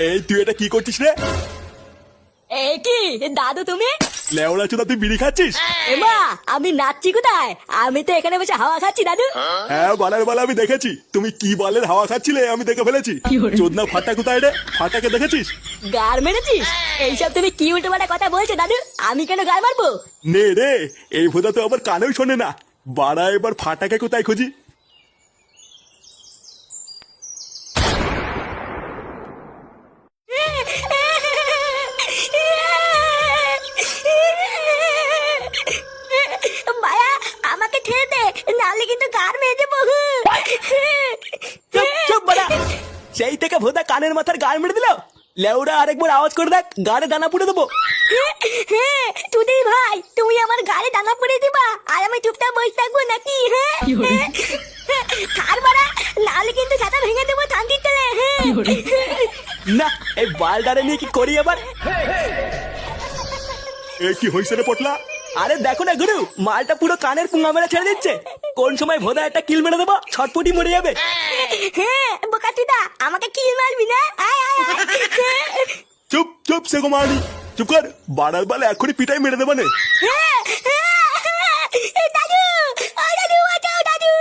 এই তুই এটা কি করছিস রে? এ কি দাদু তুমি? লেওড়া চোদা, তুই বিড়ি খাচ্ছিস? এমা আমি নাচছি কোথায়? আমি তো এখানে বসে হাওয়া খাচ্ছি দাদু। হ্যাঁ, বালের বালে আমি দেখেছি তুমি কি বালের হাওয়া খাচ্ছিলে, আমি দেখে ফেলেছি। চোদনা ফাটা কোথায় রে? ফাটাকে দেখেছিস? গার মেরেছিস? এইসব তুমি কি উল্টো পাল্টা কথা বলছো দাদু? আমি কেন গার মারবো? নে রে, এই ভোদা তো আবার কানেও শোনে না। বাড়া, এবার ফাটাকে কোথায় খুঁজি? মায়া আমাকে ছেড়ে দে, নাহলে কিন্তু গার মেরে দেবো। চুপ চুপ বাড়া। সেই থেকে ভোদা কানের মাথার গাল মেরে দিল। লেউড়া আরেকবার আওয়াজ করে দেখ, গাড়ে দানা পুড়ে দেবো। তুই ভাই, তুমি আমার গায়ে দানা পড়ে দিবা আর আমি চুপচাপ বসে থাকবো নাকি? কার মারা, নাহলে কিন্তু ছাতা ভেঙে দেবো শান্তির তেলে। না, এই বালডারে নিয়ে কি করি এবার? এ কি হইছে রে পটলা? আরে দেখো না গুরু, মালটা পুরো কানের পুঙ্গা মেরে ছেড়ে দিচ্ছে। কোন সময় ভোদা একটা কিল মেরে দেবো, ছটপটি মরে যাবে। বোকাচুদা, আমাকে কি মারবি না? আয় আয় আয়। চুপ চুপ, সেগো মারি, চুপ কর। বাড়ার বালে এখনই পিটাই মেরে দেবানে। দাদু, ও দাদু, বাঁচাও দাদু।